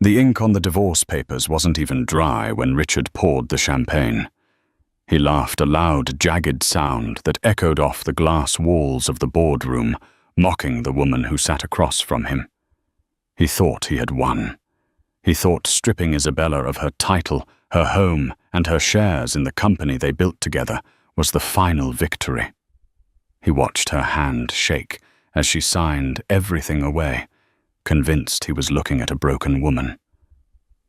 The ink on the divorce papers wasn't even dry when Richard poured the champagne. He laughed a loud, jagged sound that echoed off the glass walls of the boardroom, mocking the woman who sat across from him. He thought he had won. He thought stripping Isabella of her title, her home, and her shares in the company they built together was the final victory. He watched her hand shake as she signed everything away, convinced he was looking at a broken woman.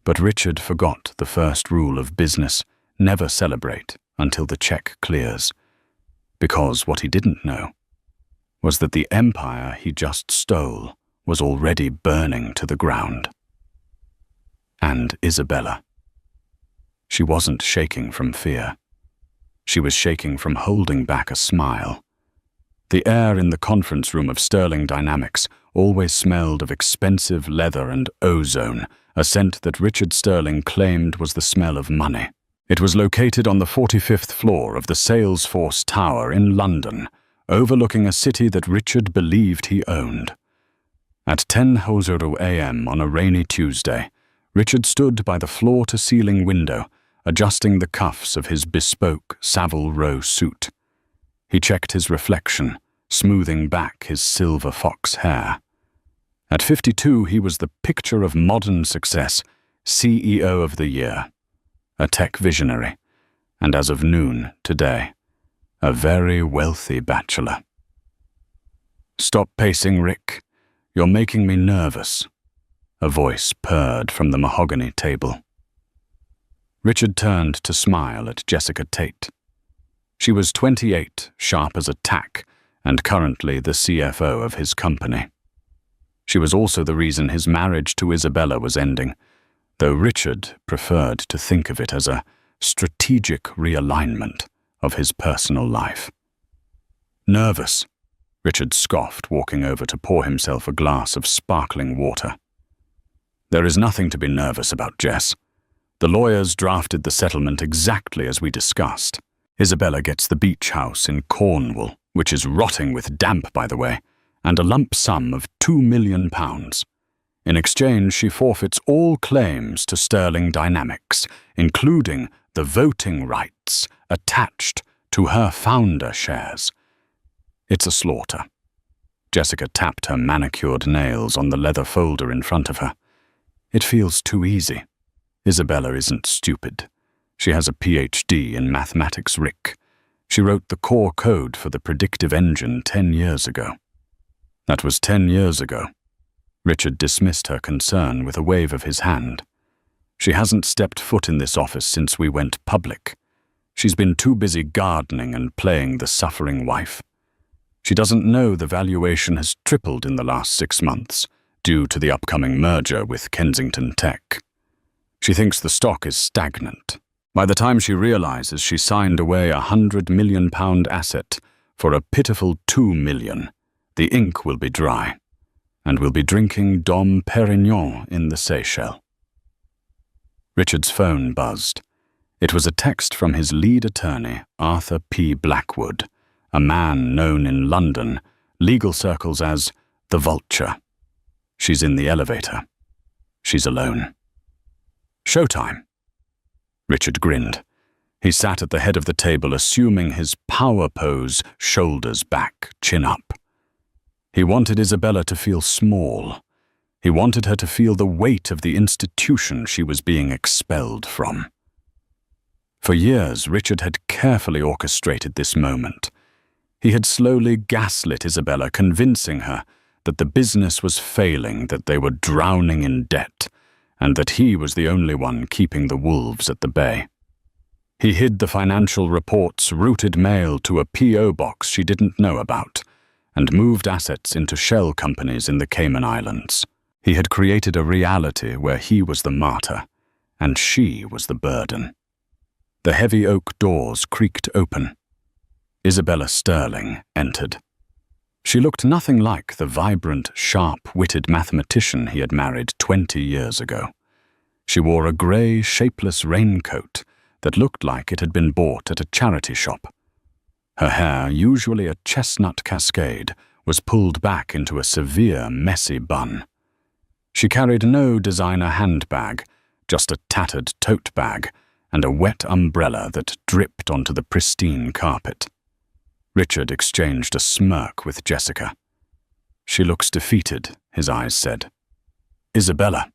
But Richard forgot the first rule of business: never celebrate until the check clears. Because what he didn't know was that the empire he just stole was already burning to the ground. And Isabella. She wasn't shaking from fear. She was shaking from holding back a smile. The air in the conference room of Sterling Dynamics always smelled of expensive leather and ozone, a scent that Richard Sterling claimed was the smell of money. It was located on the 45th floor of the Salesforce Tower in London, overlooking a city that Richard believed he owned. At 10:00 a.m. on a rainy Tuesday, Richard stood by the floor-to-ceiling window, adjusting the cuffs of his bespoke Savile Row suit. He checked his reflection, smoothing back his silver fox hair. At 52, he was the picture of modern success, CEO of the year, a tech visionary, and as of noon today, a very wealthy bachelor. "Stop pacing, Rick. You're making me nervous," a voice purred from the mahogany table. Richard turned to smile at Jessica Tate. She was 28, sharp as a tack, and currently the CFO of his company. She was also the reason his marriage to Isabella was ending, though Richard preferred to think of it as a strategic realignment of his personal life. "Nervous," Richard scoffed, walking over to pour himself a glass of sparkling water. "There is nothing to be nervous about, Jess. The lawyers drafted the settlement exactly as we discussed. Isabella gets the beach house in Cornwall, which is rotting with damp, by the way, and a lump sum of £2 million. In exchange, she forfeits all claims to Sterling Dynamics, including the voting rights attached to her founder shares. It's a slaughter." Jessica tapped her manicured nails on the leather folder in front of her. "It feels too easy. Isabella isn't stupid. She has a PhD in mathematics, Rick. She wrote the core code for the predictive engine 10 years ago. "That was 10 years ago." Richard dismissed her concern with a wave of his hand. "She hasn't stepped foot in this office since we went public. She's been too busy gardening and playing the suffering wife. She doesn't know the valuation has tripled in the last 6 months due to the upcoming merger with Kensington Tech. She thinks the stock is stagnant. By the time she realizes she signed away a £100 million asset for a pitiful $2 million, the ink will be dry, and we'll be drinking Dom Perignon in the Seychelles." Richard's phone buzzed. It was a text from his lead attorney, Arthur P. Blackwood, a man known in London, legal circles as the Vulture. "She's in the elevator. She's alone." "Showtime." Richard grinned. He sat at the head of the table, assuming his power pose, shoulders back, chin up. He wanted Isabella to feel small. He wanted her to feel the weight of the institution she was being expelled from. For years, Richard had carefully orchestrated this moment. He had slowly gaslit Isabella, convincing her that the business was failing, that they were drowning in debt, and that he was the only one keeping the wolves at the bay. He hid the financial reports, routed mail to a P.O. box she didn't know about, and moved assets into shell companies in the Cayman Islands. He had created a reality where he was the martyr, and she was the burden. The heavy oak doors creaked open. Isabella Sterling entered. She looked nothing like the vibrant, sharp-witted mathematician he had married 20 years ago. She wore a grey, shapeless raincoat that looked like it had been bought at a charity shop. Her hair, usually a chestnut cascade, was pulled back into a severe, messy bun. She carried no designer handbag, just a tattered tote bag and a wet umbrella that dripped onto the pristine carpet. Richard exchanged a smirk with Jessica. "She looks defeated," his eyes said. "Isabella,"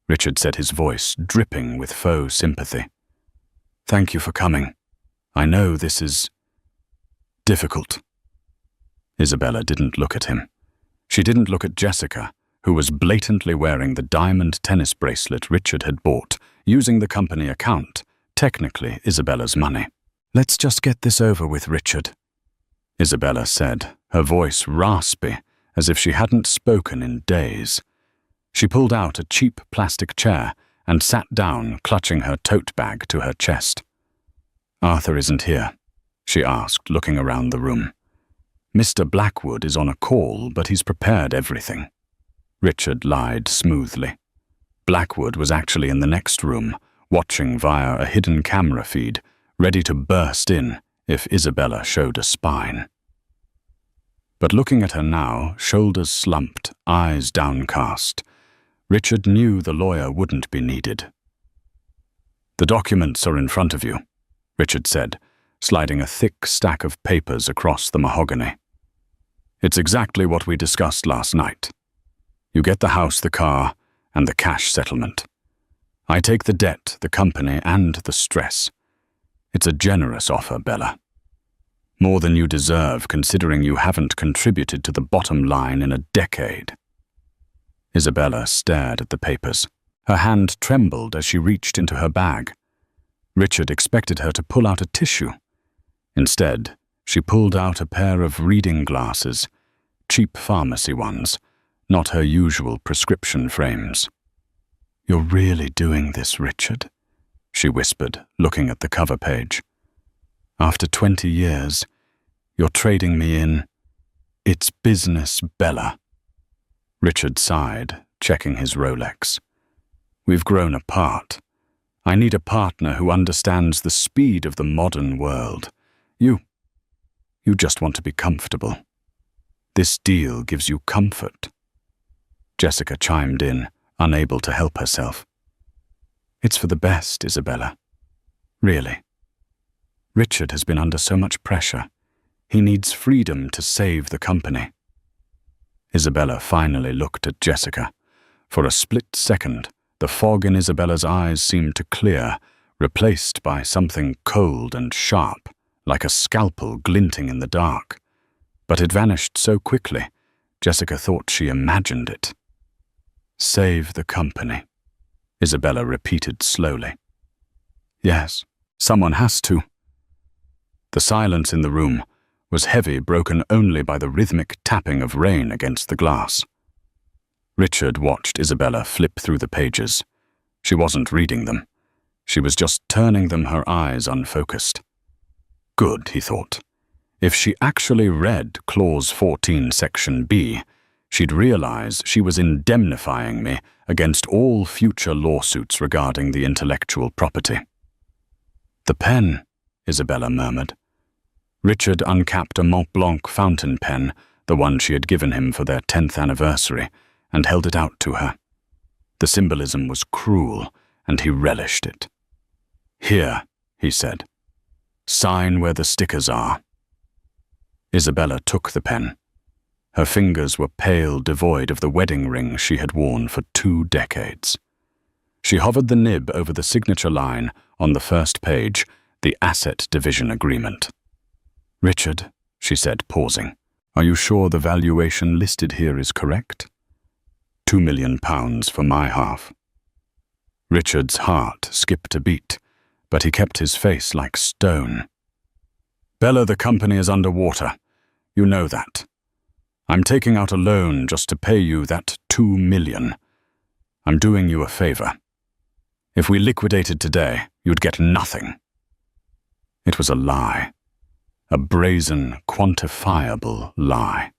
Richard said, his voice dripping with faux sympathy. "Thank you for coming. I know this is difficult." Isabella didn't look at him. She didn't look at Jessica, who was blatantly wearing the diamond tennis bracelet Richard had bought, using the company account, technically Isabella's money. "Let's just get this over with, Richard," Isabella said, her voice raspy, as if she hadn't spoken in days. She pulled out a cheap plastic chair and sat down, clutching her tote bag to her chest. "Arthur isn't here?" she asked, looking around the room. "Mr. Blackwood is on a call, but he's prepared everything." Richard lied smoothly. Blackwood was actually in the next room, watching via a hidden camera feed, ready to burst in if Isabella showed a spine. But looking at her now, shoulders slumped, eyes downcast, Richard knew the lawyer wouldn't be needed. "The documents are in front of you," Richard said, sliding a thick stack of papers across the mahogany. "It's exactly what we discussed last night. You get the house, the car, and the cash settlement. I take the debt, the company, and the stress. It's a generous offer, Bella. More than you deserve, considering you haven't contributed to the bottom line in a decade." Isabella stared at the papers. Her hand trembled as she reached into her bag. Richard expected her to pull out a tissue. Instead, she pulled out a pair of reading glasses, cheap pharmacy ones, not her usual prescription frames. "You're really doing this, Richard?" she whispered, looking at the cover page. "After 20 years, you're trading me in. It's business, Bella." Richard sighed, checking his Rolex. "We've grown apart. I need a partner who understands the speed of the modern world. You just want to be comfortable. This deal gives you comfort." Jessica chimed in, unable to help herself. "It's for the best, Isabella. Really. Richard has been under so much pressure. He needs freedom to save the company." Isabella finally looked at Jessica. For a split second, the fog in Isabella's eyes seemed to clear, replaced by something cold and sharp, like a scalpel glinting in the dark. But it vanished so quickly, Jessica thought she imagined it. "Save the company," Isabella repeated slowly. "Yes, someone has to." The silence in the room was heavy, broken only by the rhythmic tapping of rain against the glass. Richard watched Isabella flip through the pages. She wasn't reading them. She was just turning them, her eyes unfocused. Good, he thought. If she actually read Clause 14, Section B, she'd realize she was indemnifying me against all future lawsuits regarding the intellectual property. "The pen," Isabella murmured. Richard uncapped a Mont Blanc fountain pen, the one she had given him for their 10th anniversary, and held it out to her. The symbolism was cruel, and he relished it. "Here," he said. "Sign where the stickers are." Isabella took the pen. Her fingers were pale, devoid of the wedding ring she had worn for 2 decades. She hovered the nib over the signature line on the first page, the asset division agreement. "Richard," she said, pausing, "are you sure the valuation listed here is correct?" £2 million for my half." Richard's heart skipped a beat, but he kept his face like stone. "Bella, the company is underwater. You know that. I'm taking out a loan just to pay you that $2 million. I'm doing you a favor. If we liquidated today, you'd get nothing." It was a lie. A brazen, quantifiable lie.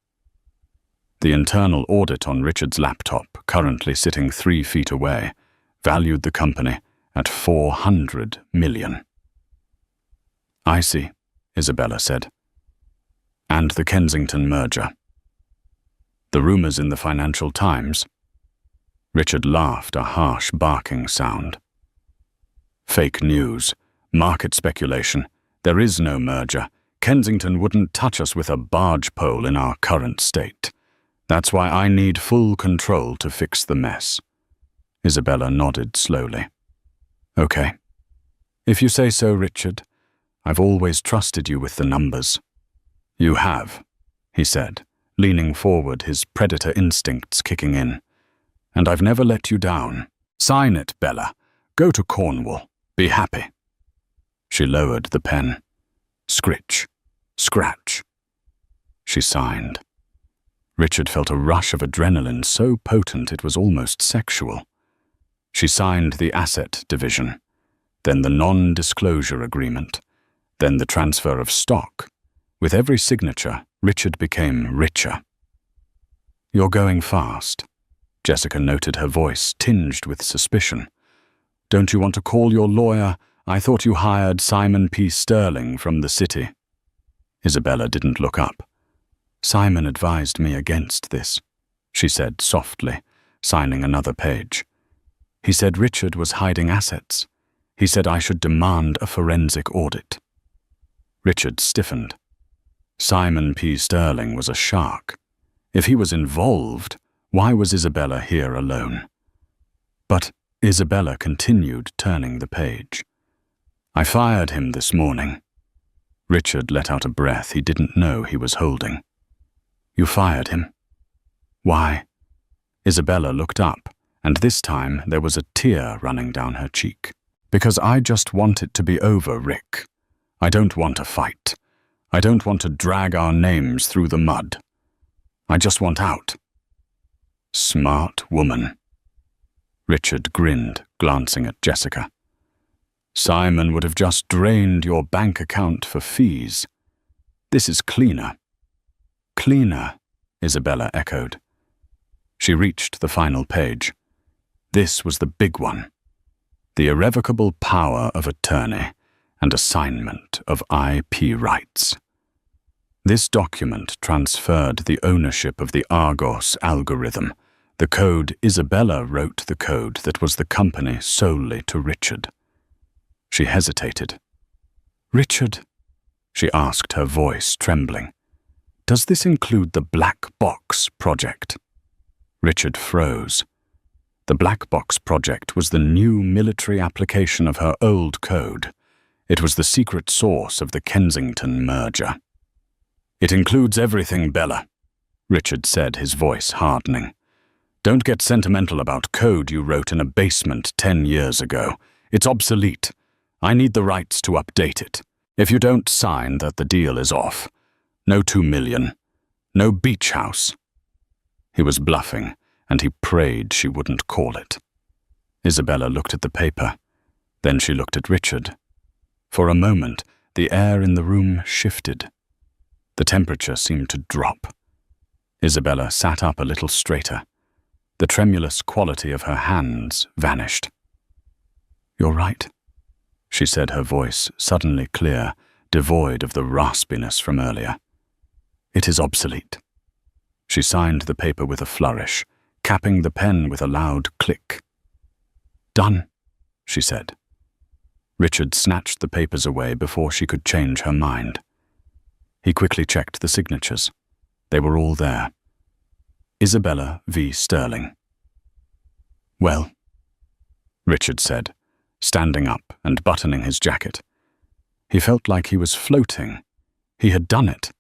The internal audit on Richard's laptop, currently sitting 3 feet away, valued the company at $400 million. "I see," Isabella said. "And the Kensington merger. The rumors in the Financial Times?" Richard laughed, a harsh barking sound. Fake news. Market speculation. There is no merger. Kensington wouldn't touch us with a barge pole in our current state. That's why I need full control to fix the mess. Isabella nodded slowly. Okay. If you say so, Richard. I've always trusted you with the numbers. You have, he said, leaning forward, his predator instincts kicking in. And I've never let you down. Sign it, Bella. Go to Cornwall. Be happy. She lowered the pen. Scritch. Scratch. She signed. Richard felt a rush of adrenaline so potent it was almost sexual. She signed the asset division, then the non-disclosure agreement, then the transfer of stock. With every signature, Richard became richer. You're going fast. Jessica noted, her voice tinged with suspicion. Don't you want to call your lawyer? I thought you hired Simon P. Sterling from the city. Isabella didn't look up. Simon advised me against this, she said softly, signing another page. He said Richard was hiding assets. He said I should demand a forensic audit. Richard stiffened. Simon P. Sterling was a shark. If he was involved, why was Isabella here alone? But Isabella continued, turning the page. I fired him this morning. Richard let out a breath he didn't know he was holding. You fired him? Why? Isabella looked up, and this time there was a tear running down her cheek. Because I just want it to be over, Rick. I don't want a fight. I don't want to drag our names through the mud. I just want out. Smart woman. Richard grinned, glancing at Jessica. Simon would have just drained your bank account for fees. This is cleaner. Cleaner, Isabella echoed. She reached the final page. This was the big one. The irrevocable power of attorney and assignment of IP rights. This document transferred the ownership of the Argos algorithm, the code. Isabella wrote the code that was the company solely to Richard. She hesitated. Richard, she asked, her voice trembling. Does this include the Black Box project? Richard froze. The Black Box project was the new military application of her old code. It was the secret source of the Kensington merger. It includes everything, Bella, Richard said, his voice hardening. Don't get sentimental about code you wrote in a basement 10 years ago. It's obsolete. I need the rights to update it. If you don't sign that, the deal is off. No 2 million. No beach house. He was bluffing, and he prayed she wouldn't call it. Isabella looked at the paper. Then she looked at Richard. For a moment, the air in the room shifted. The temperature seemed to drop. Isabella sat up a little straighter. The tremulous quality of her hands vanished. You're right, she said, her voice suddenly clear, devoid of the raspiness from earlier. It is obsolete. She signed the paper with a flourish, capping the pen with a loud click. Done, she said. Richard snatched the papers away before she could change her mind. He quickly checked the signatures. They were all there. Isabella V. Sterling. Well, Richard said, standing up and buttoning his jacket. He felt like he was floating. He had done it.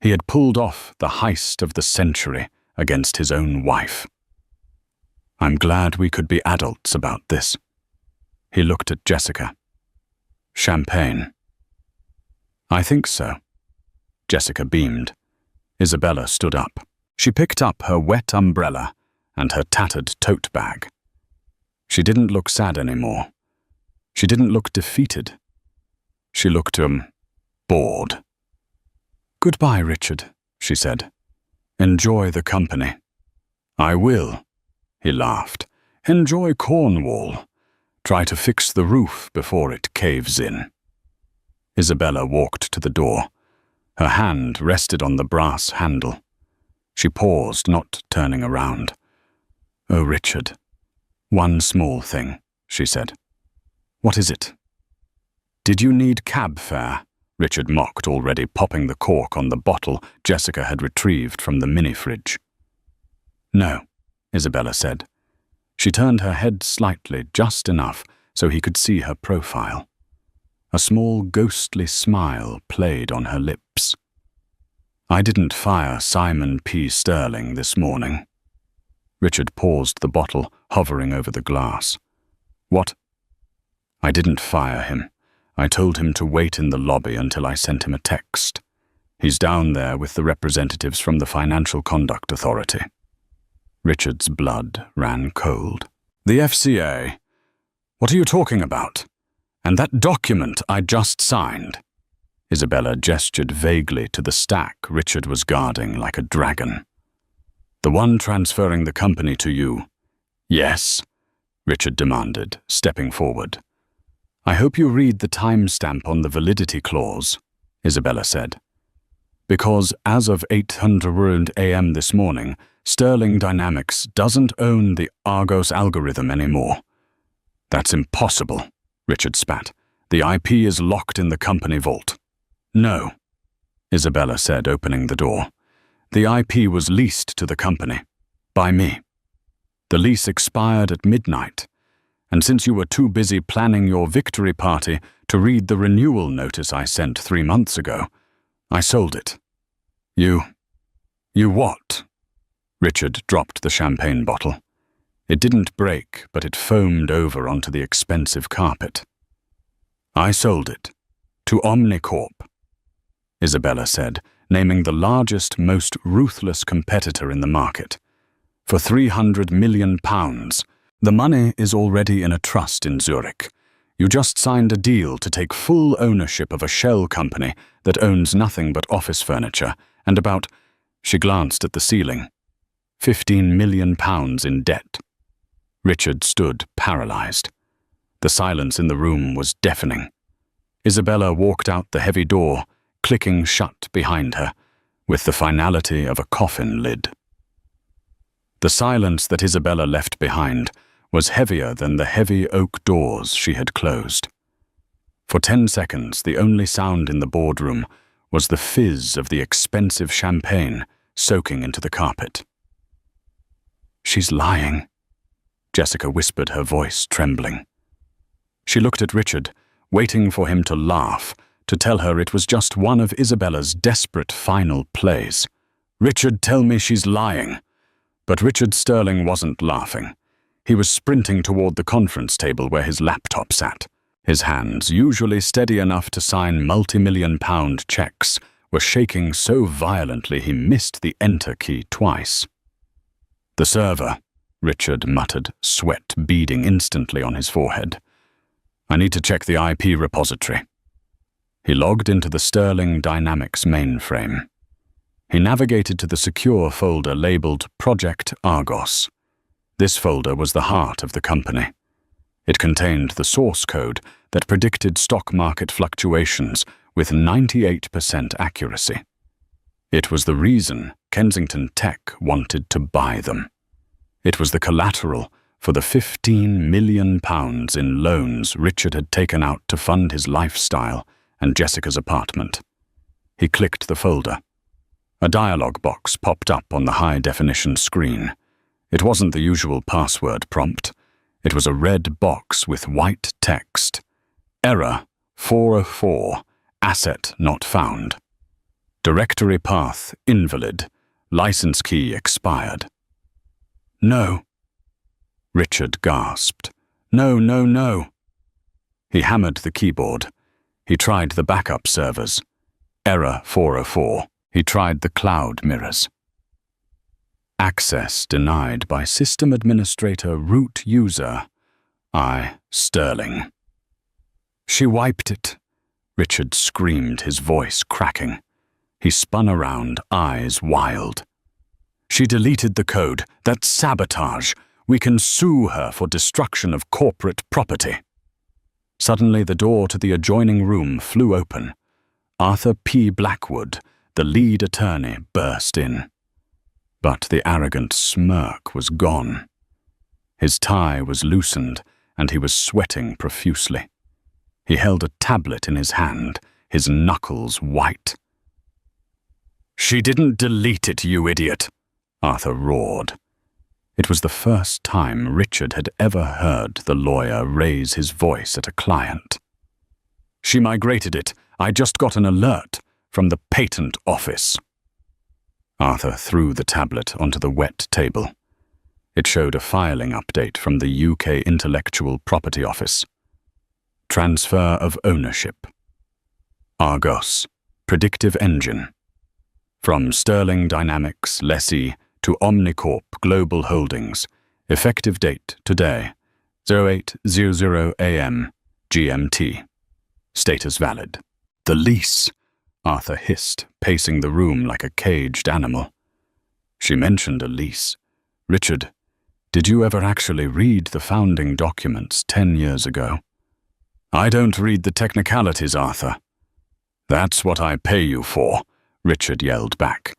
He had pulled off the heist of the century against his own wife. I'm glad we could be adults about this. He looked at Jessica. Champagne. I think so. Jessica beamed. Isabella stood up. She picked up her wet umbrella and her tattered tote bag. She didn't look sad anymore. She didn't look defeated. She looked, bored. Goodbye, Richard, she said. Enjoy the company. I will, he laughed. Enjoy Cornwall. Try to fix the roof before it caves in. Isabella walked to the door. Her hand rested on the brass handle. She paused, not turning around. "Oh, Richard. One small thing," she said. "What is it?" "Did you need cab fare?" Richard mocked, already popping the cork on the bottle Jessica had retrieved from the mini-fridge. "No," Isabella said. She turned her head slightly, just enough so he could see her profile. A small ghostly smile played on her lips. "I didn't fire Simon P. Sterling this morning." Richard paused the bottle, hovering over the glass. "What?" "I didn't fire him. I told him to wait in the lobby until I sent him a text. He's down there with the representatives from the Financial Conduct Authority." Richard's blood ran cold. "The FCA? What are you talking about? And that document I just signed?" Isabella gestured vaguely to the stack Richard was guarding like a dragon. "The one transferring the company to you?" "Yes," Richard demanded, stepping forward. "I hope you read the timestamp on the validity clause," Isabella said. "Because as of 800 a.m. this morning, Sterling Dynamics doesn't own the Argos algorithm anymore." "That's impossible," Richard spat. "The IP is locked in the company vault." "No," Isabella said, opening the door. "The IP was leased to the company. By me. The lease expired at midnight, and since you were too busy planning your victory party to read the renewal notice I sent 3 months ago, I sold it." You what?" Richard dropped the champagne bottle. It didn't break, but it foamed over onto the expensive carpet. "I sold it. To Omnicorp," Isabella said, naming the largest, most ruthless competitor in the market. "For £300 million. The money is already in a trust in Zurich. You just signed a deal to take full ownership of a shell company that owns nothing but office furniture and about," she glanced at the ceiling, £15 million in debt. Richard stood paralyzed. The silence in the room was deafening. Isabella walked out the heavy door, clicking shut behind her, with the finality of a coffin lid. The silence that Isabella left behind was heavier than the heavy oak doors she had closed. For 10 seconds, the only sound in the boardroom was the fizz of the expensive champagne soaking into the carpet. "She's lying," Jessica whispered, her voice trembling. She looked at Richard, waiting for him to laugh, to tell her it was just one of Isabella's desperate final plays. "Richard, tell me she's lying." But Richard Sterling wasn't laughing. He was sprinting toward the conference table where his laptop sat. His hands, usually steady enough to sign multi-million-pound checks, were shaking so violently he missed the enter key twice. "The server," Richard muttered, sweat beading instantly on his forehead. "I need to check the IP repository." He logged into the Sterling Dynamics mainframe. He navigated to the secure folder labeled Project Argos. This folder was the heart of the company. It contained the source code that predicted stock market fluctuations with 98% accuracy. It was the reason Kensington Tech wanted to buy them. It was the collateral for the £15 million in loans Richard had taken out to fund his lifestyle and Jessica's apartment. He clicked the folder. A dialog box popped up on the high-definition screen. It wasn't the usual password prompt. It was a red box with white text. "Error 404, asset not found. Directory path invalid, license key expired." "No," Richard gasped. "No, no, no." He hammered the keyboard. He tried the backup servers. Error 404. He tried the cloud mirrors. Access denied by system administrator root user I. Sterling. "She wiped it," Richard screamed, his voice cracking. He spun around, eyes wild. "She deleted the code. That's sabotage. We can sue her for destruction of corporate property." Suddenly, the door to the adjoining room flew open. Arthur P. Blackwood, the lead attorney, burst in. But the arrogant smirk was gone. His tie was loosened, and he was sweating profusely. He held a tablet in his hand, his knuckles white. "She didn't delete it, you idiot," Arthur roared. It was the first time Richard had ever heard the lawyer raise his voice at a client. "She migrated it. I just got an alert from the patent office." Arthur threw the tablet onto the wet table. It showed a filing update from the UK Intellectual Property Office. Transfer of ownership. Argos, predictive engine. From Sterling Dynamics lessee to Omnicorp Global Holdings. Effective date today, 08:00 AM, GMT. Status valid. "The lease," Arthur hissed, pacing the room like a caged animal. "She mentioned a lease. Richard, did you ever actually read the founding documents 10 years ago?" "I don't read the technicalities, Arthur." "That's what I pay you for," Richard yelled back.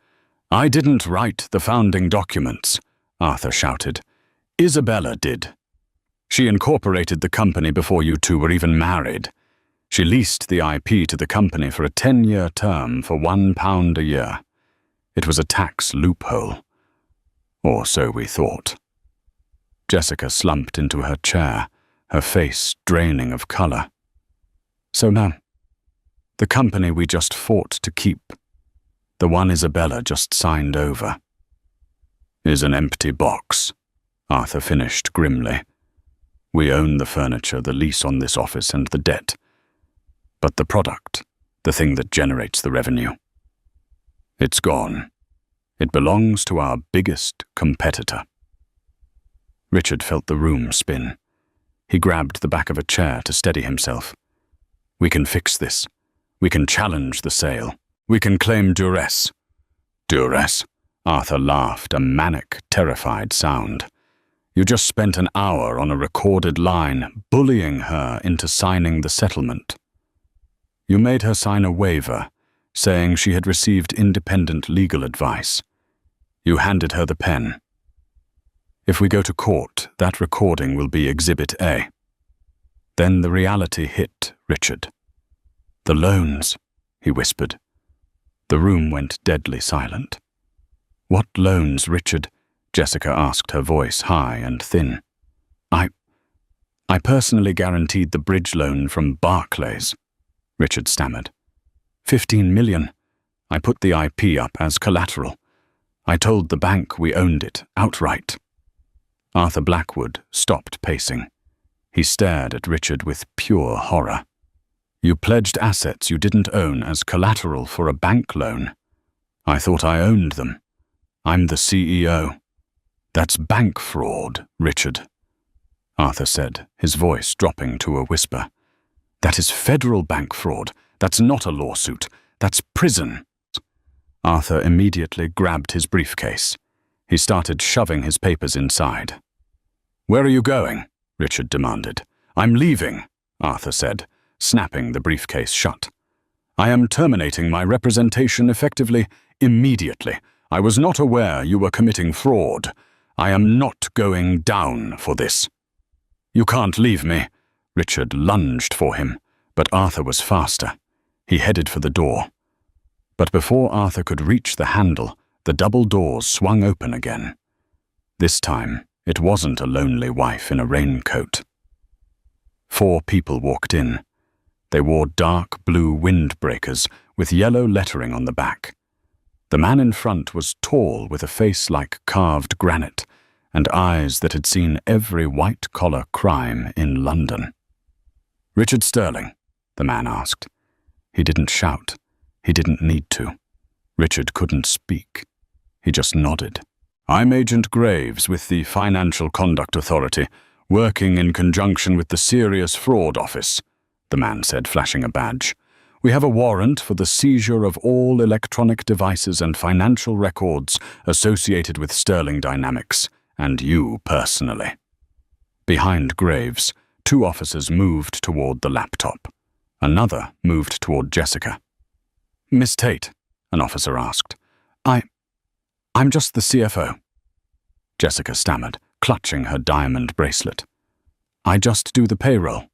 "I didn't write the founding documents," Arthur shouted. "Isabella did. She incorporated the company before you two were even married. She leased the IP to the company for a 10-year term for £1 a year. It was a tax loophole. Or so we thought." Jessica slumped into her chair, her face draining of colour. "So, ma'am, the company we just fought to keep, the one Isabella just signed over, is an empty box," Arthur finished grimly. "We own the furniture, the lease on this office, and the debt. But the product, the thing that generates the revenue, it's gone. It belongs to our biggest competitor." Richard felt the room spin. He grabbed the back of a chair to steady himself. "We can fix this. We can challenge the sale. We can claim duress." "Duress?" Arthur laughed, a manic, terrified sound. "You just spent an hour on a recorded line bullying her into signing the settlement. You made her sign a waiver, saying she had received independent legal advice. You handed her the pen. If we go to court, that recording will be Exhibit A." Then the reality hit Richard. "The loans," he whispered. The room went deadly silent. "What loans, Richard?" Jessica asked, her voice high and thin. I personally guaranteed the bridge loan from Barclays," Richard stammered. 15 million. I put the IP up as collateral. I told the bank we owned it outright." Arthur Blackwood stopped pacing. He stared at Richard with pure horror. "You pledged assets you didn't own as collateral for a bank loan. I thought I owned them. I'm the CEO. That's bank fraud, Richard," Arthur said, his voice dropping to a whisper. "That is federal bank fraud. That's not a lawsuit. That's prison." Arthur immediately grabbed his briefcase. He started shoving his papers inside. "Where are you going?" Richard demanded. "I'm leaving," Arthur said, snapping the briefcase shut. "I am terminating my representation effectively immediately. I was not aware you were committing fraud. I am not going down for this." "You can't leave me." Richard lunged for him, but Arthur was faster. He headed for the door. But before Arthur could reach the handle, the double doors swung open again. This time, it wasn't a lonely wife in a raincoat. 4 people walked in. They wore dark blue windbreakers with yellow lettering on the back. The man in front was tall with a face like carved granite and eyes that had seen every white-collar crime in London. "Richard Sterling?" the man asked. He didn't shout. He didn't need to. Richard couldn't speak. He just nodded. "I'm Agent Graves with the Financial Conduct Authority, working in conjunction with the Serious Fraud Office," the man said, flashing a badge. "We have a warrant for the seizure of all electronic devices and financial records associated with Sterling Dynamics, and you personally." Behind Graves, 2 officers moved toward the laptop. Another moved toward Jessica. "Miss Tate?" an officer asked. I'm just the CFO." Jessica stammered. clutching her diamond bracelet. "I just do the payroll."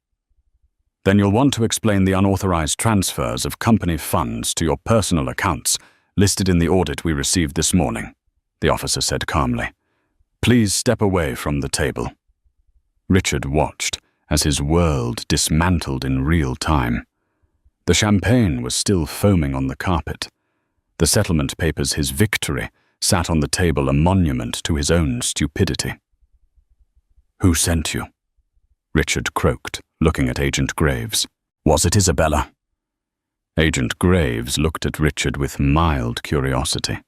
"Then you'll want to explain the unauthorized transfers of company funds to your personal accounts listed in the audit we received this morning," the officer said calmly. "Please step away from the table." Richard watched as his world dismantled in real time. The champagne was still foaming on the carpet. The settlement papers, his victory, sat on the table, a monument to his own stupidity. "Who sent you?" Richard croaked, looking at Agent Graves. "Was it Isabella?" Agent Graves looked at Richard with mild curiosity.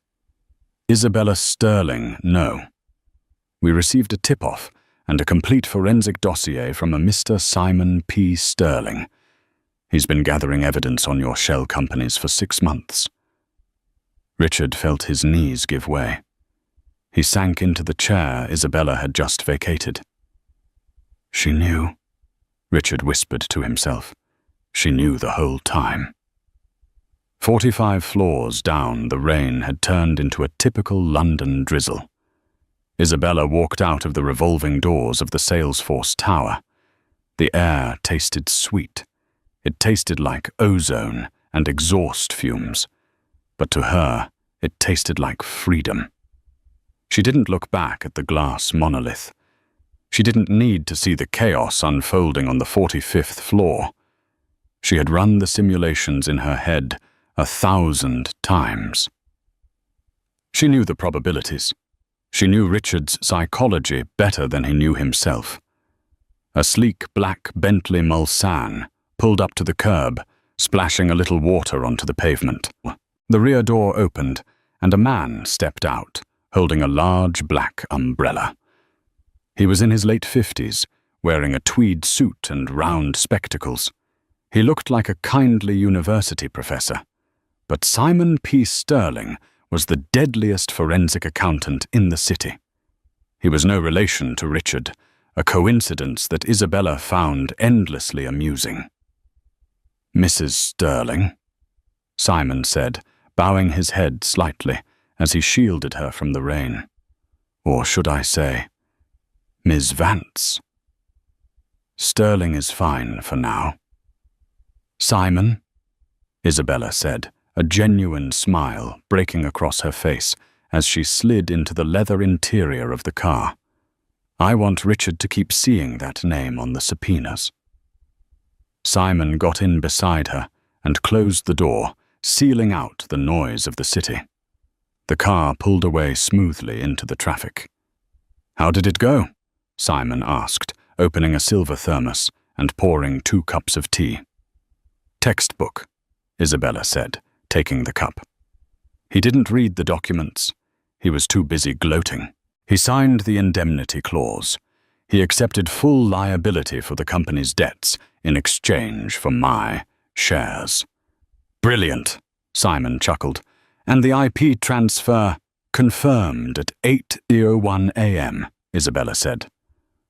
"Isabella Sterling, no. We received a tip-off and a complete forensic dossier from a Mr. Simon P. Sterling. He's been gathering evidence on your shell companies for 6 months. Richard felt his knees give way. He sank into the chair Isabella had just vacated. "She knew," Richard whispered to himself. "She knew the whole time." 45 floors down, the rain had turned into a typical London drizzle. Isabella walked out of the revolving doors of the Salesforce Tower. The air tasted sweet. It tasted like ozone and exhaust fumes. But to her, it tasted like freedom. She didn't look back at the glass monolith. She didn't need to see the chaos unfolding on the 45th floor. She had run the simulations in her head 1,000 times. She knew the probabilities. She knew Richard's psychology better than he knew himself. A sleek black Bentley Mulsanne pulled up to the curb, splashing a little water onto the pavement. The rear door opened, and a man stepped out, holding a large black umbrella. He was in his late 50s, wearing a tweed suit and round spectacles. He looked like a kindly university professor. But Simon P. Sterling was the deadliest forensic accountant in the city. He was no relation to Richard, a coincidence that Isabella found endlessly amusing. "Mrs. Sterling," Simon said, bowing his head slightly as he shielded her from the rain. "Or should I say, Ms. Vance?" "Sterling is fine for now." "Simon," Isabella said, a genuine smile breaking across her face as she slid into the leather interior of the car. "I want Richard to keep seeing that name on the subpoenas." Simon got in beside her and closed the door, sealing out the noise of the city. The car pulled away smoothly into the traffic. "How did it go?" Simon asked, opening a silver thermos and pouring 2 cups of tea. "Textbook," Isabella said, taking the cup. He didn't read the documents. He was too busy gloating. He signed the indemnity clause. He accepted full liability for the company's debts in exchange for my shares. "Brilliant," Simon chuckled. "And the IP transfer confirmed at 8:01 a.m., Isabella said.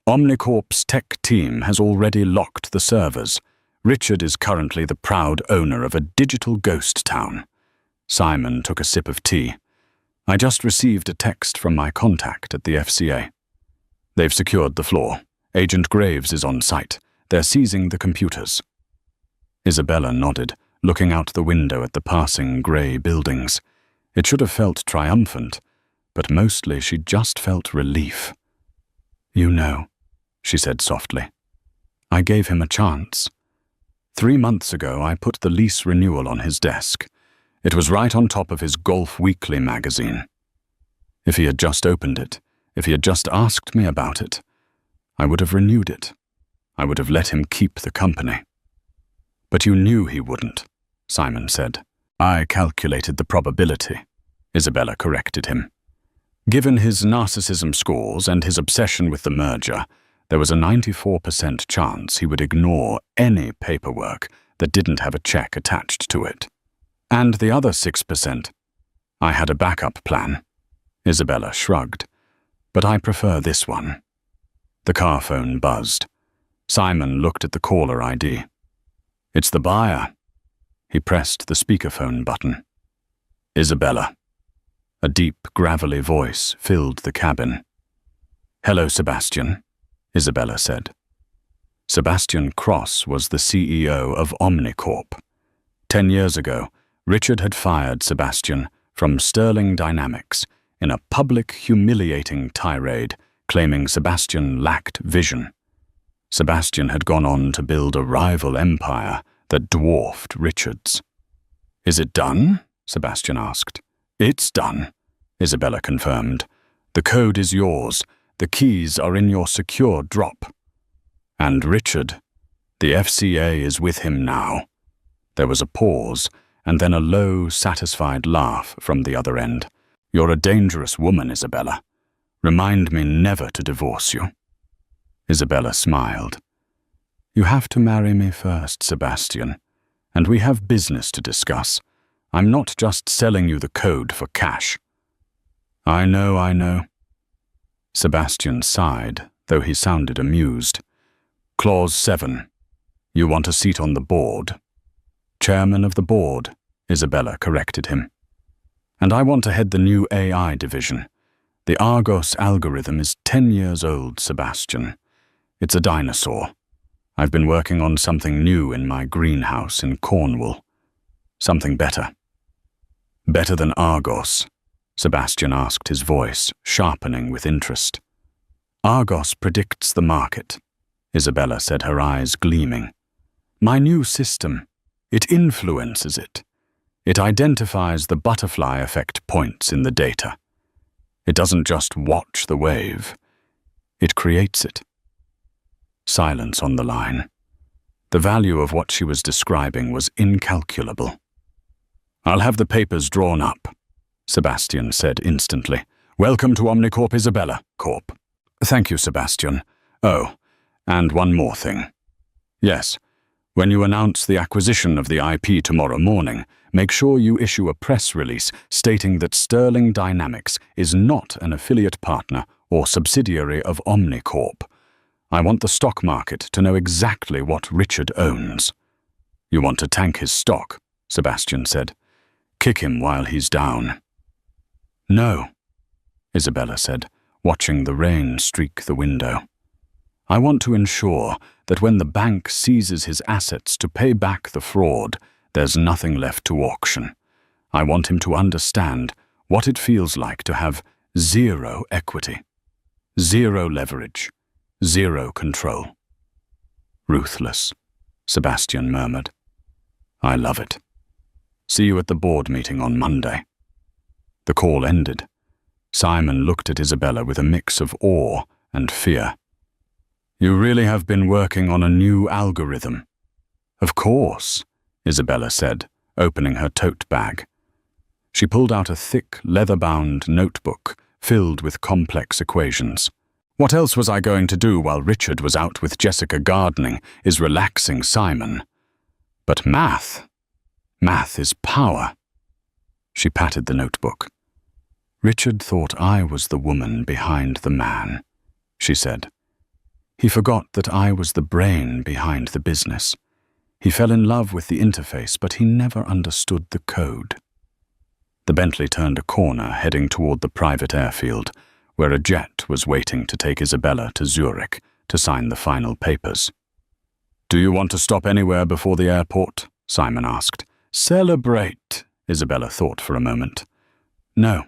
"Omnicorp's tech team has already locked the servers. Richard is currently the proud owner of a digital ghost town." Simon took a sip of tea. "I just received a text from my contact at the FCA. They've secured the floor. Agent Graves is on site. They're seizing the computers." Isabella nodded, looking out the window at the passing grey buildings. It should have felt triumphant, but mostly she just felt relief. "You know," she said softly, "I gave him a chance. 3 months ago, I put the lease renewal on his desk. It was right on top of his Golf Weekly magazine. If he had just opened it, if he had just asked me about it, I would have renewed it. I would have let him keep the company." "But you knew he wouldn't," Simon said. "I calculated the probability," Isabella corrected him. "Given his narcissism scores and his obsession with the merger, there was a 94% chance he would ignore any paperwork that didn't have a check attached to it. And the other 6%, I had a backup plan." Isabella shrugged. "But I prefer this one." The car phone buzzed. Simon looked at the caller ID. "It's the buyer." He pressed the speakerphone button. "Isabella." A deep, gravelly voice filled the cabin. "Hello, Sebastian," Isabella said. Sebastian Cross was the CEO of Omnicorp. 10 years ago, Richard had fired Sebastian from Sterling Dynamics in a public, humiliating tirade, claiming Sebastian lacked vision. Sebastian had gone on to build a rival empire that dwarfed Richard's. "Is it done?" Sebastian asked. "It's done," Isabella confirmed. "The code is yours. The keys are in your secure drop." "And Richard, the FCA is with him now." There was a pause, and then a low, satisfied laugh from the other end. "You're a dangerous woman, Isabella. Remind me never to divorce you." Isabella smiled. "You have to marry me first, Sebastian, and we have business to discuss. I'm not just selling you the code for cash." I know. Sebastian sighed, though he sounded amused. "Clause 7. You want a seat on the board." "Chairman of the board," Isabella corrected him. "And I want to head the new AI division. The Argos algorithm is 10 years old, Sebastian. It's a dinosaur. I've been working on something new in my greenhouse in Cornwall. Something better." "Better than Argos?" Sebastian asked, his voice sharpening with interest. "Argos predicts the market," Isabella said, her eyes gleaming. "My new system, it influences it. It identifies the butterfly effect points in the data. It doesn't just watch the wave. It creates it." Silence on the line. The value of what she was describing was incalculable. "I'll have the papers drawn up," Sebastian said instantly. "Welcome to Omnicorp, Isabella Corp." "Thank you, Sebastian. Oh, and one more thing. Yes, when you announce the acquisition of the IP tomorrow morning, make sure you issue a press release stating that Sterling Dynamics is not an affiliate partner or subsidiary of Omnicorp. I want the stock market to know exactly what Richard owns." "You want to tank his stock," Sebastian said. "Kick him while he's down." "No," Isabella said, watching the rain streak the window. "I want to ensure that when the bank seizes his assets to pay back the fraud, there's nothing left to auction. I want him to understand what it feels like to have zero equity, zero leverage, zero control." "Ruthless," Sebastian murmured. "I love it. See you at the board meeting on Monday." The call ended. Simon looked at Isabella with a mix of awe and fear. "You really have been working on a new algorithm?" "Of course," Isabella said, opening her tote bag. She pulled out a thick, leather-bound notebook filled with complex equations. "What else was I going to do while Richard was out with Jessica gardening is relaxing Simon. But math is power." She patted the notebook. "Richard thought I was the woman behind the man," she said. "He forgot that I was the brain behind the business. He fell in love with the interface, but he never understood the code." The Bentley turned a corner, heading toward the private airfield, where a jet was waiting to take Isabella to Zurich to sign the final papers. "Do you want to stop anywhere before the airport?" Simon asked. "Celebrate," Isabella thought for a moment. "No.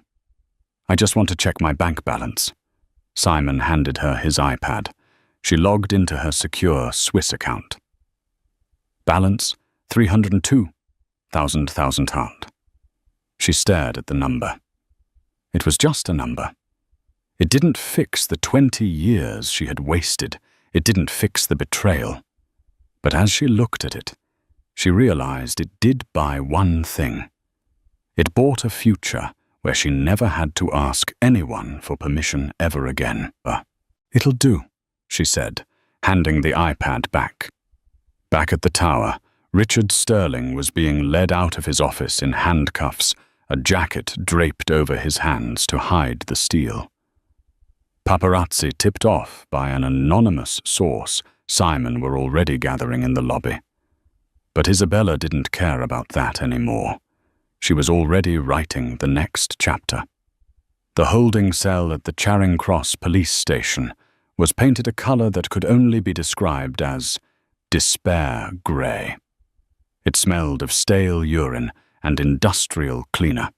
I just want to check my bank balance." Simon handed her his iPad. She logged into her secure Swiss account. Balance 302,000 pound. She stared at the number. It was just a number. It didn't fix the 20 years she had wasted. It didn't fix the betrayal. But as she looked at it, she realized it did buy one thing. It bought a future where she never had to ask anyone for permission ever again. "It'll do," she said, handing the iPad back. Back at the tower, Richard Sterling was being led out of his office in handcuffs, a jacket draped over his hands to hide the steel. Paparazzi tipped off by an anonymous source Simon were already gathering in the lobby. But Isabella didn't care about that anymore. She was already writing the next chapter. The holding cell at the Charing Cross police station was painted a colour that could only be described as despair grey. It smelled of stale urine and industrial cleaner,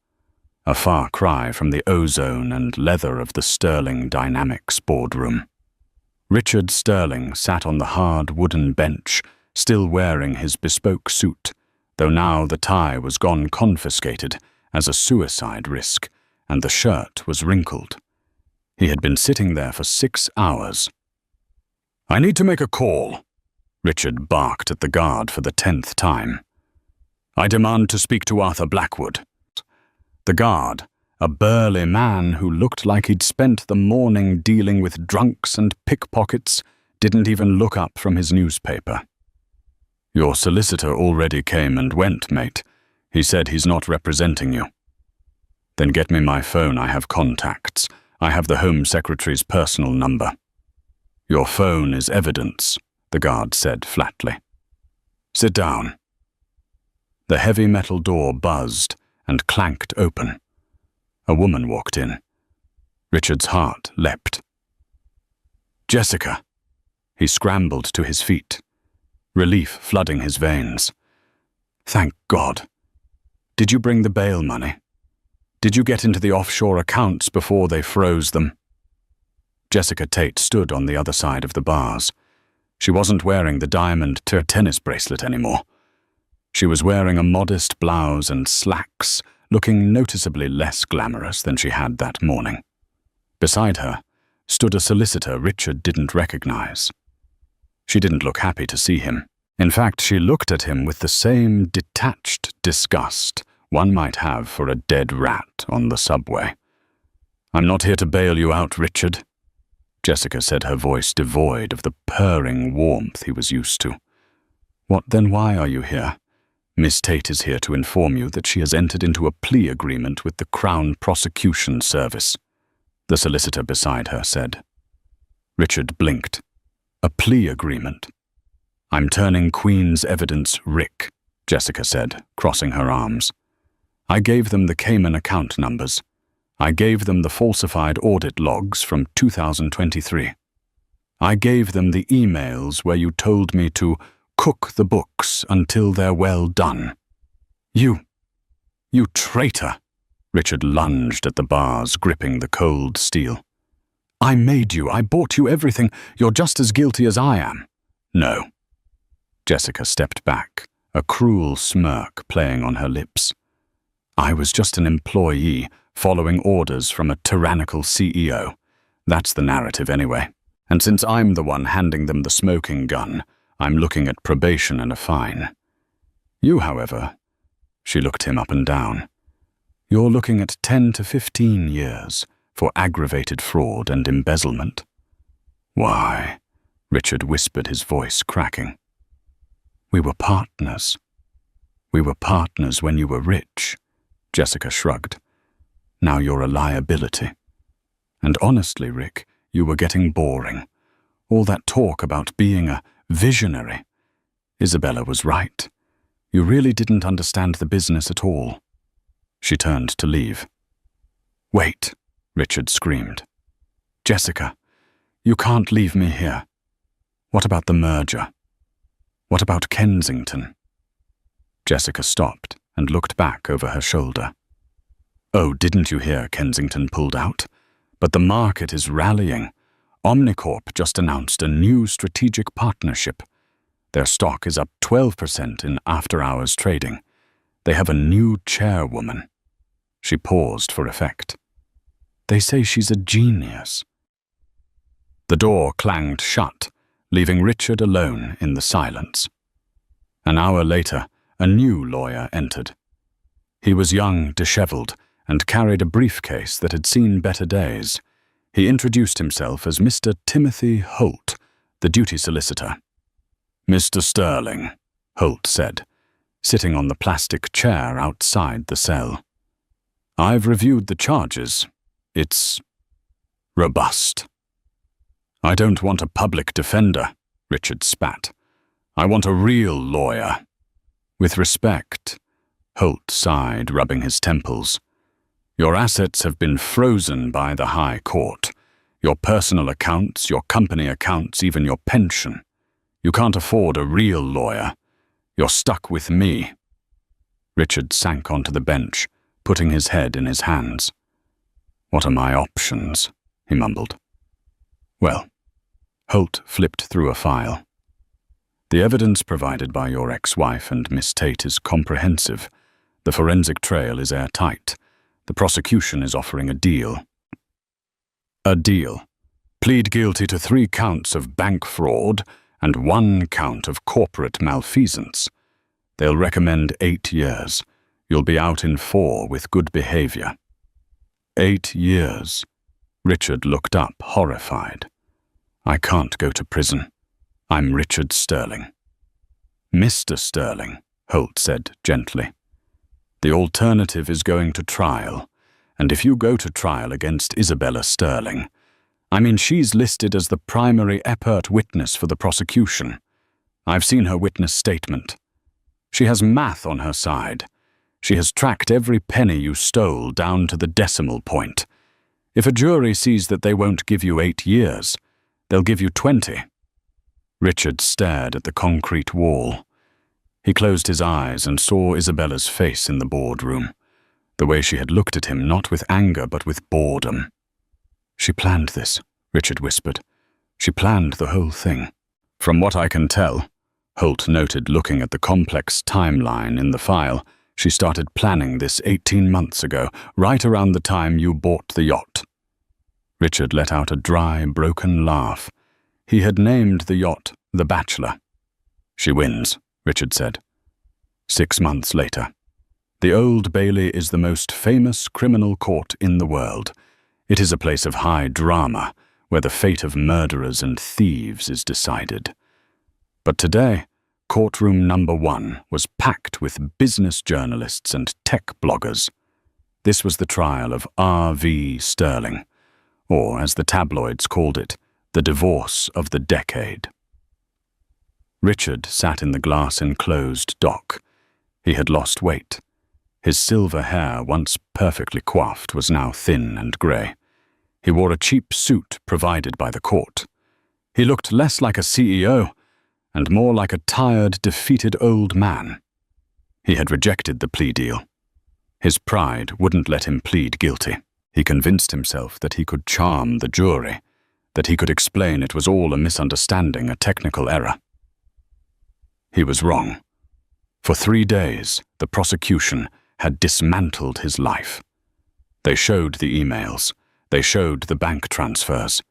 a far cry from the ozone and leather of the Sterling Dynamics boardroom. Richard Sterling sat on the hard wooden bench, still wearing his bespoke suit, though now the tie was gone confiscated as a suicide risk, and the shirt was wrinkled. He had been sitting there for 6 hours. "I need to make a call," Richard barked at the guard for the 10th time. "I demand to speak to Arthur Blackwood." The guard, a burly man who looked like he'd spent the morning dealing with drunks and pickpockets, didn't even look up from his newspaper. "Your solicitor already came and went, mate. He said he's not representing you." "Then get me my phone. I have contacts. I have the Home Secretary's personal number." "Your phone is evidence," the guard said flatly. "Sit down." The heavy metal door buzzed and clanked open. A woman walked in. Richard's heart leapt. "Jessica." He scrambled to his feet, relief flooding his veins. "Thank God. Did you bring the bail money? Did you get into the offshore accounts before they froze them?" Jessica Tate stood on the other side of the bars. She wasn't wearing the diamond tennis bracelet anymore. She was wearing a modest blouse and slacks, looking noticeably less glamorous than she had that morning. Beside her stood a solicitor Richard didn't recognize. She didn't look happy to see him. In fact, she looked at him with the same detached disgust one might have for a dead rat on the subway. "I'm not here to bail you out, Richard," Jessica said, her voice devoid of the purring warmth he was used to. Then why are you here?" "Miss Tate is here to inform you that she has entered into a plea agreement with the Crown Prosecution Service," the solicitor beside her said. Richard blinked. "A plea agreement?" "I'm turning Queen's evidence Rick," Jessica said, crossing her arms. "I gave them the Cayman account numbers. I gave them the falsified audit logs from 2023. I gave them the emails where you told me to cook the books until they're well done." You traitor!" Richard lunged at the bars, gripping the cold steel. "I made you. I bought you everything. You're just as guilty as I am." "No." Jessica stepped back, a cruel smirk playing on her lips. "I was just an employee, following orders from a tyrannical CEO. That's the narrative anyway. And since I'm the one handing them the smoking gun, I'm looking at probation and a fine. You, however," she looked him up and down, "you're looking at 10 to 15 years for aggravated fraud and embezzlement." "Why?" Richard whispered, his voice cracking. "We were partners. We were partners when you were rich," Jessica shrugged. "Now you're a liability. And honestly, Rick, you were getting boring. All that talk about being a visionary. Isabella was right. You really didn't understand the business at all." She turned to leave. "Wait," Richard screamed. "Jessica, you can't leave me here. What about the merger? What about Kensington?" Jessica stopped and looked back over her shoulder. "Oh, didn't you hear Kensington pulled out? But the market is rallying. Omnicorp just announced a new strategic partnership. Their stock is up 12% in after-hours trading. They have a new chairwoman." She paused for effect. "They say she's a genius." The door clanged shut, leaving Richard alone in the silence. An hour later, a new lawyer entered. He was young, disheveled, and carried a briefcase that had seen better days. He introduced himself as Mr. Timothy Holt, the duty solicitor. "Mr. Sterling," Holt said, sitting on the plastic chair outside the cell. "I've reviewed the charges. It's robust." "I don't want a public defender," Richard spat. "I want a real lawyer." "With respect," Holt sighed, rubbing his temples. Your assets have been frozen by the High Court. Your personal accounts, your company accounts, even your pension. You can't afford a real lawyer. You're stuck with me." Richard sank onto the bench, putting his head in his hands. "What are my options?" he mumbled. "Well," Holt flipped through a file. "The evidence provided by your ex-wife and Miss Tate is comprehensive. The forensic trail is airtight. The prosecution is offering a deal. A deal. Plead guilty to 3 counts of bank fraud and 1 count of corporate malfeasance. They'll recommend 8 years. You'll be out in 4 with good behavior." 8 years. Richard looked up, horrified. "I can't go to prison. I'm Richard Sterling." "Mr. Sterling," Holt said gently. "The alternative is going to trial, and if you go to trial against Isabella Sterling, I mean, she's listed as the primary expert witness for the prosecution. I've seen her witness statement. She has math on her side. She has tracked every penny you stole down to the decimal point. If a jury sees that they won't give you 8 years, they'll give you 20. Richard stared at the concrete wall. He closed his eyes and saw Isabella's face in the boardroom, the way she had looked at him not with anger but with boredom. "She planned this," Richard whispered. "She planned the whole thing." "From what I can tell," Holt noted, looking at the complex timeline in the file, "she started planning this 18 months ago, right around the time you bought the yacht." Richard let out a dry, broken laugh. He had named the yacht The Bachelor. "She wins," Richard said. 6 months later. "The Old Bailey is the most famous criminal court in the world. It is a place of high drama, where the fate of murderers and thieves is decided. But today, courtroom number 1 was packed with business journalists and tech bloggers. This was the trial of R.V. Sterling, or as the tabloids called it, the divorce of the decade." Richard sat in the glass-enclosed dock. He had lost weight. His silver hair, once perfectly coiffed, was now thin and grey. He wore a cheap suit provided by the court. He looked less like a CEO and more like a tired, defeated old man. He had rejected the plea deal. His pride wouldn't let him plead guilty. He convinced himself that he could charm the jury, that he could explain it was all a misunderstanding, a technical error. He was wrong. For 3 days, the prosecution had dismantled his life. They showed the emails. They showed the bank transfers.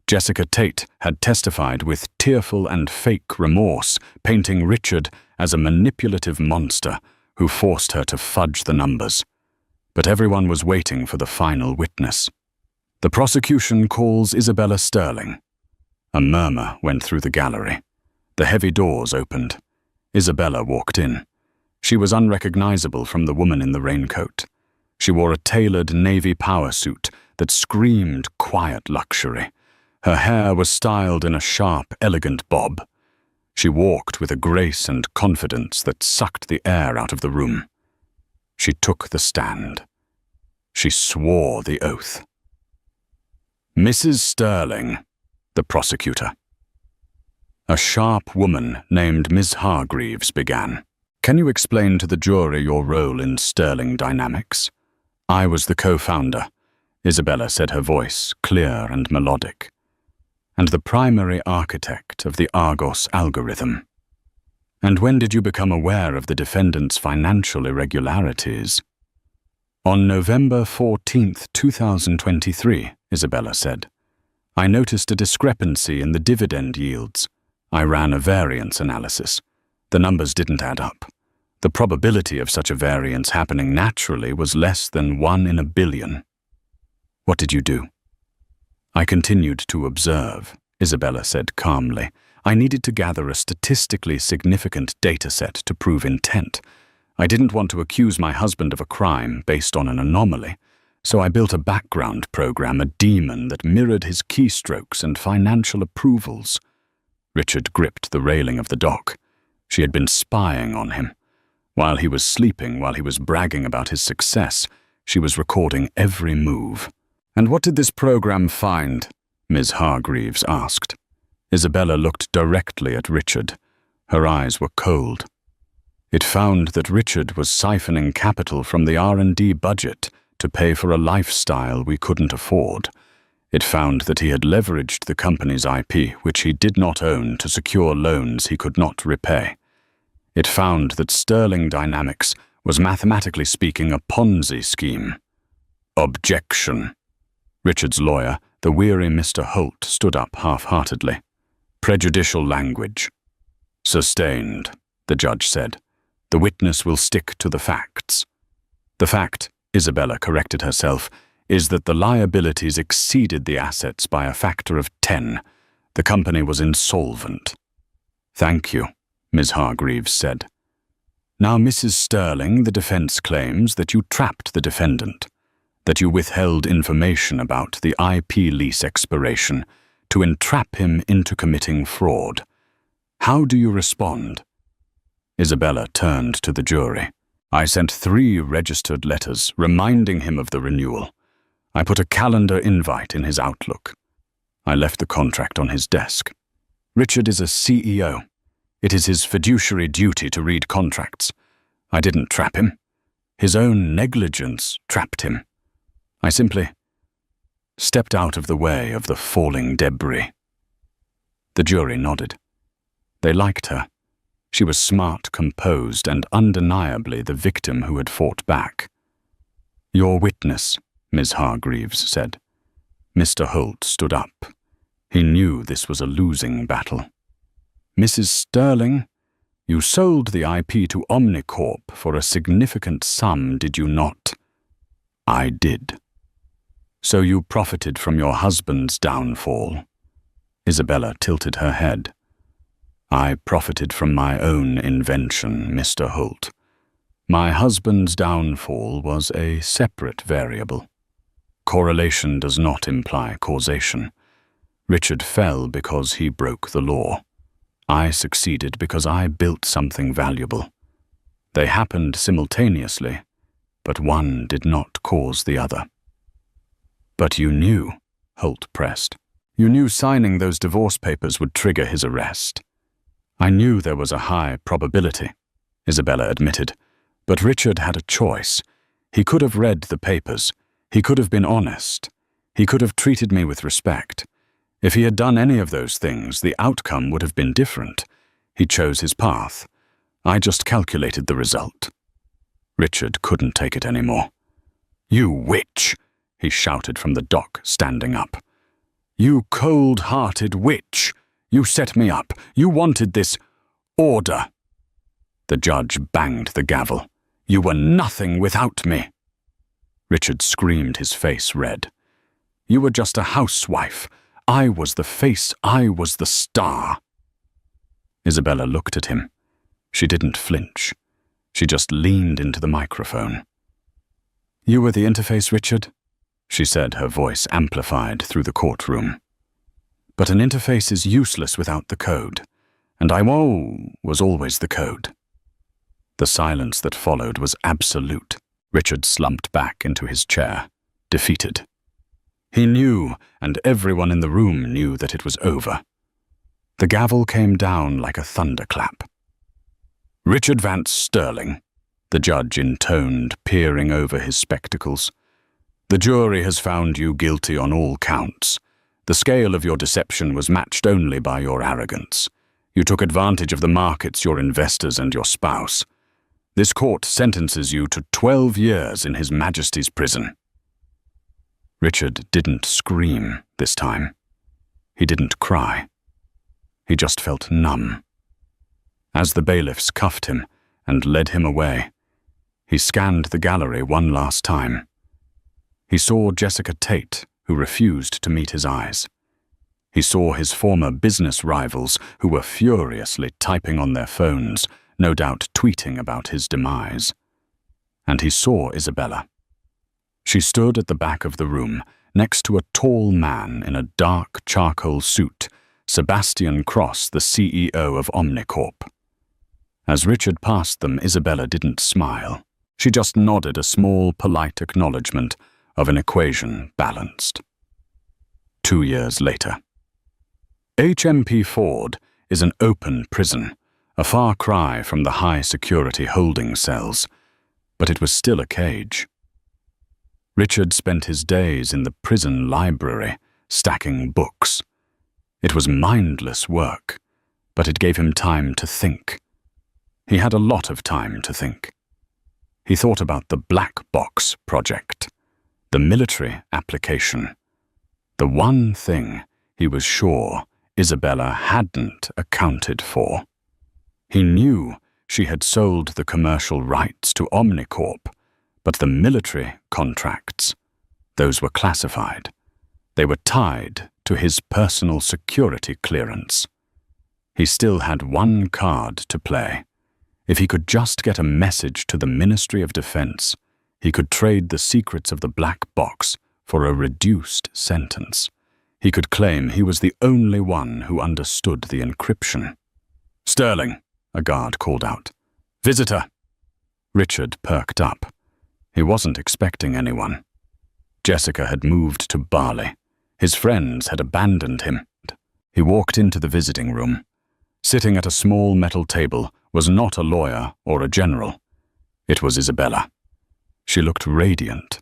Jessica Tate had testified with tearful and fake remorse, painting Richard as a manipulative monster who forced her to fudge the numbers. But everyone was waiting for the final witness. "The prosecution calls Isabella Sterling." A murmur went through the gallery. The heavy doors opened. Isabella walked in. She was unrecognizable from the woman in the raincoat. She wore a tailored navy power suit that screamed quiet luxury. Her hair was styled in a sharp, elegant bob. She walked with a grace and confidence that sucked the air out of the room. She took the stand. She swore the oath. "Mrs. Sterling," the prosecutor. A sharp woman named Miss Hargreaves began. "Can you explain to the jury your role in Sterling Dynamics?" "I was the co-founder," Isabella said, her voice clear and melodic, "and the primary architect of the Argos algorithm." "And when did you become aware of the defendant's financial irregularities?" "On November 14th, 2023, Isabella said. "I noticed a discrepancy in the dividend yields. I ran a variance analysis. The numbers didn't add up. The probability of such a variance happening naturally was less than 1 in a billion." "What did you do?" "I continued to observe," Isabella said calmly. "I needed to gather a statistically significant data set to prove intent. I didn't want to accuse my husband of a crime based on an anomaly, so I built a background program, a daemon that mirrored his keystrokes and financial approvals." Richard gripped the railing of the dock. She had been spying on him. While he was sleeping, while he was bragging about his success, She was recording every move. "And what did this program find?" Ms. Hargreaves asked. Isabella looked directly at Richard. Her eyes were cold. "It found that Richard was siphoning capital from the R&D budget to pay for a lifestyle we couldn't afford. It found that he had leveraged the company's IP, which he did not own, to secure loans he could not repay. It found that Sterling Dynamics was, mathematically speaking, a Ponzi scheme." "Objection." Richard's lawyer, the weary Mr. Holt, stood up half-heartedly. "Prejudicial language." "Sustained," the judge said. "The witness will stick to the facts." "The fact," Isabella corrected herself, "is that the liabilities exceeded the assets by a factor of 10. The company was insolvent." "Thank you," Ms. Hargreaves said. "Now, Mrs. Sterling, the defense claims that you trapped the defendant, that you withheld information about the IP lease expiration to entrap him into committing fraud. How do you respond?" Isabella turned to the jury. "I sent 3 registered letters reminding him of the renewal. I put a calendar invite in his Outlook. I left the contract on his desk. Richard is a CEO. It is his fiduciary duty to read contracts. I didn't trap him. His own negligence trapped him. I simply stepped out of the way of the falling debris." The jury nodded. They liked her. She was smart, composed, and undeniably the victim who had fought back. "Your witness," Ms. Hargreaves said. Mr. Holt stood up. He knew this was a losing battle. "Mrs. Sterling, you sold the IP to Omnicorp for a significant sum, did you not?" "I did." "So you profited from your husband's downfall?" Isabella tilted her head. "I profited from my own invention, Mr. Holt. My husband's downfall was a separate variable. Correlation does not imply causation. Richard fell because he broke the law. I succeeded because I built something valuable. They happened simultaneously, but one did not cause the other." "But you knew," Holt pressed. "You knew signing those divorce papers would trigger his arrest." "I knew there was a high probability," Isabella admitted, "but Richard had a choice. He could have read the papers. He could have been honest. He could have treated me with respect. If he had done any of those things, the outcome would have been different. He chose his path. I just calculated the result." Richard couldn't take it anymore. "You witch!" he shouted from the dock, standing up. "You cold-hearted witch! You set me up. You wanted this. Order!" The judge banged the gavel. "You were nothing without me." Richard screamed, his face red. "You were just a housewife. I was the face. I was the star." Isabella looked at him. She didn't flinch. She just leaned into the microphone. "You were the interface, Richard?" she said, her voice amplified through the courtroom. "But an interface is useless without the code, and I was always the code." The silence that followed was absolute. Richard slumped back into his chair, defeated. He knew, and everyone in the room knew, that it was over. The gavel came down like a thunderclap. "Richard Vance Sterling," the judge intoned, peering over his spectacles. "The jury has found you guilty on all counts. The scale of your deception was matched only by your arrogance. You took advantage of the markets, your investors, and your spouse. This court sentences you to 12 years in His Majesty's prison." Richard didn't scream this time. He didn't cry. He just felt numb. As the bailiffs cuffed him and led him away, he scanned the gallery one last time. He saw Jessica Tate, who refused to meet his eyes. He saw his former business rivals, who were furiously typing on their phones, no doubt tweeting about his demise. And he saw Isabella. She stood at the back of the room, next to a tall man in a dark charcoal suit, Sebastian Cross, the CEO of Omnicorp. As Richard passed them, Isabella didn't smile. She just nodded a small, polite acknowledgement of an equation balanced. 2 years later. HMP Ford is an open prison, a far cry from the high-security holding cells, but it was still a cage. Richard spent his days in the prison library, stacking books. It was mindless work, but it gave him time to think. He had a lot of time to think. He thought about the Black Box project, the military application, the one thing he was sure Isabella hadn't accounted for. He knew she had sold the commercial rights to Omnicorp, but the military contracts, those were classified. They were tied to his personal security clearance. He still had one card to play. If he could just get a message to the Ministry of Defense, he could trade the secrets of the black box for a reduced sentence. He could claim he was the only one who understood the encryption. "Sterling," a guard called out. "Visitor." Richard perked up. He wasn't expecting anyone. Jessica had moved to Bali. His friends had abandoned him. He walked into the visiting room. Sitting at a small metal table was not a lawyer or a general. It was Isabella. She looked radiant.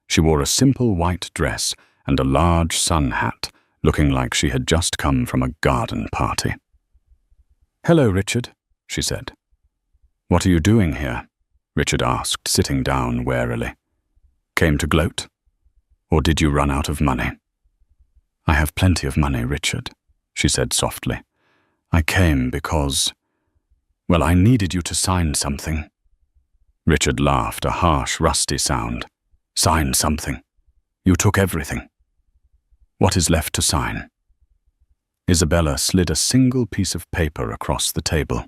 She wore a simple white dress and a large sun hat, looking like she had just come from a garden party. "Hello, Richard," she said. "What are you doing here?" Richard asked, sitting down warily. "Came to gloat? Or did you run out of money?" "I have plenty of money, Richard," she said softly. "I came because, well, I needed you to sign something." Richard laughed, a harsh, rusty sound. "Sign something? You took everything. What is left to sign?" Isabella slid a single piece of paper across the table.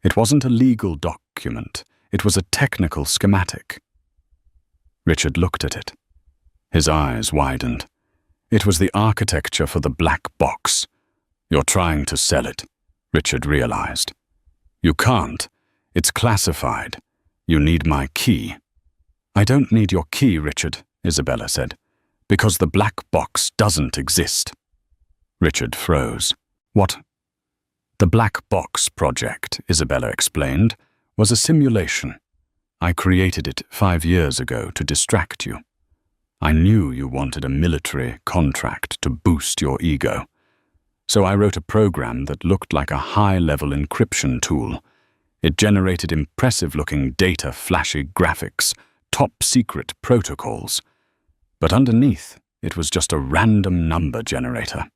It wasn't a legal document. It was a technical schematic. Richard looked at it. His eyes widened. It was the architecture for the black box. "You're trying to sell it," Richard realized. "You can't. It's classified. You need my key." "I don't need your key, Richard," Isabella said, "because the black box doesn't exist." Richard froze. "What?" "The Black Box project," Isabella explained, "was a simulation. I created it 5 years ago to distract you. I knew you wanted a military contract to boost your ego. So I wrote a program that looked like a high-level encryption tool. It generated impressive-looking data, flashy graphics, top-secret protocols. But underneath, it was just a random number generator."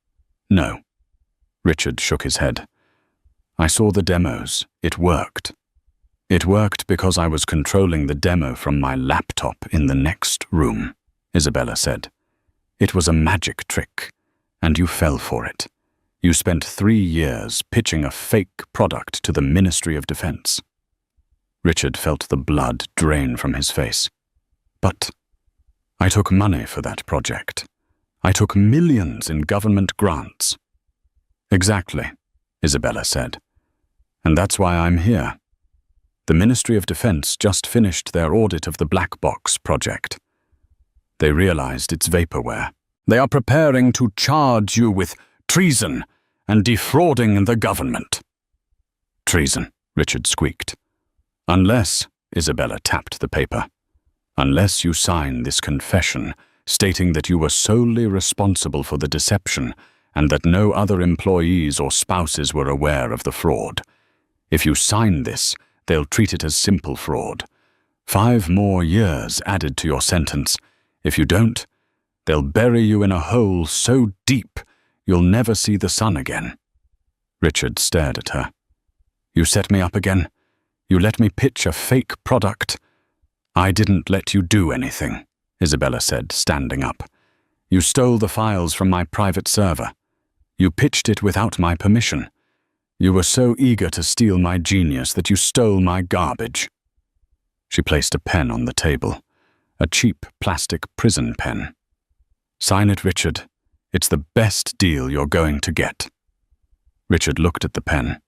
"No." Richard shook his head. "I saw the demos. It worked. It worked because I was controlling the demo from my laptop in the next room," Isabella said. "It was a magic trick, and you fell for it. You spent 3 years pitching a fake product to the Ministry of Defense." Richard felt the blood drain from his face. "But I took money for that project. I took millions in government grants." "Exactly," Isabella said. "And that's why I'm here. The Ministry of Defense just finished their audit of the Black Box project. They realized it's vaporware. They are preparing to charge you with treason and defrauding the government." "Treason," Richard squeaked. "Unless," Isabella tapped the paper, "unless you sign this confession stating that you were solely responsible for the deception and that no other employees or spouses were aware of the fraud. If you sign this, they'll treat it as simple fraud. 5 more years added to your sentence. If you don't, they'll bury you in a hole so deep you'll never see the sun again." Richard stared at her. "You set me up again? You let me pitch a fake product?" "I didn't let you do anything," Isabella said, standing up. "You stole the files from my private server. You pitched it without my permission. You were so eager to steal my genius that you stole my garbage." She placed a pen on the table, a cheap plastic prison pen. "Sign it, Richard. It's the best deal you're going to get." Richard looked at the pen,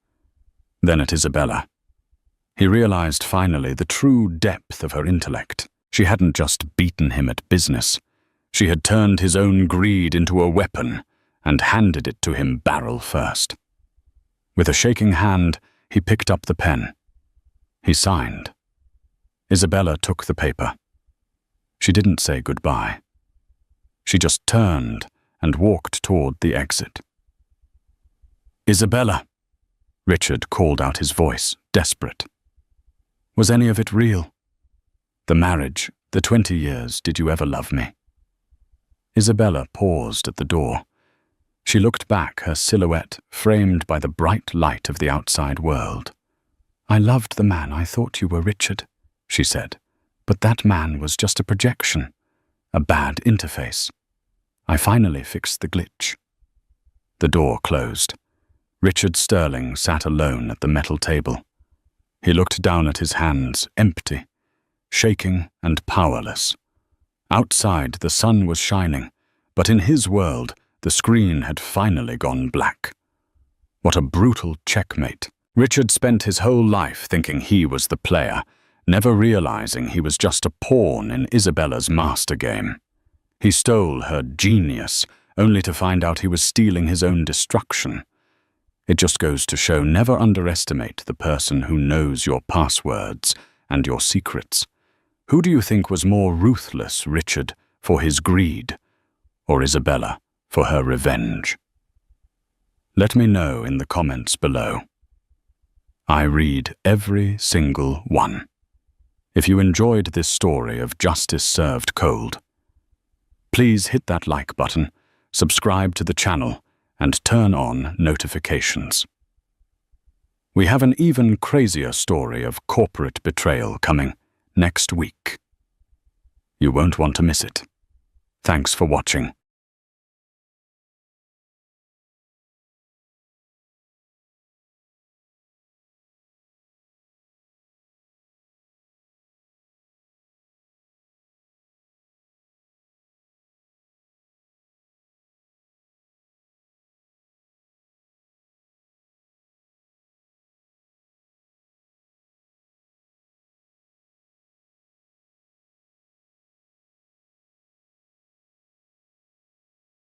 then at Isabella. He realized finally the true depth of her intellect. She hadn't just beaten him at business. She had turned his own greed into a weapon and handed it to him barrel first. With a shaking hand, he picked up the pen. He signed. Isabella took the paper. She didn't say goodbye. She just turned and walked toward the exit. "Isabella," Richard called out, his voice desperate. "Was any of it real? The marriage, the 20 years, did you ever love me?" Isabella paused at the door. She looked back, her silhouette framed by the bright light of the outside world. "I loved the man I thought you were, Richard," she said, "but that man was just a projection, a bad interface. I finally fixed the glitch." The door closed. Richard Sterling sat alone at the metal table. He looked down at his hands, empty, shaking and powerless. Outside, the sun was shining, but in his world, the screen had finally gone black. What a brutal checkmate. Richard spent his whole life thinking he was the player, never realizing he was just a pawn in Isabella's master game. He stole her genius, only to find out he was stealing his own destruction. It just goes to show, never underestimate the person who knows your passwords and your secrets. Who do you think was more ruthless, Richard, for his greed, or Isabella for her revenge? Let me know in the comments below. I read every single one. If you enjoyed this story of justice served cold, please hit that like button, subscribe to the channel, and turn on notifications. We have an even crazier story of corporate betrayal coming next week. You won't want to miss it. Thanks for watching.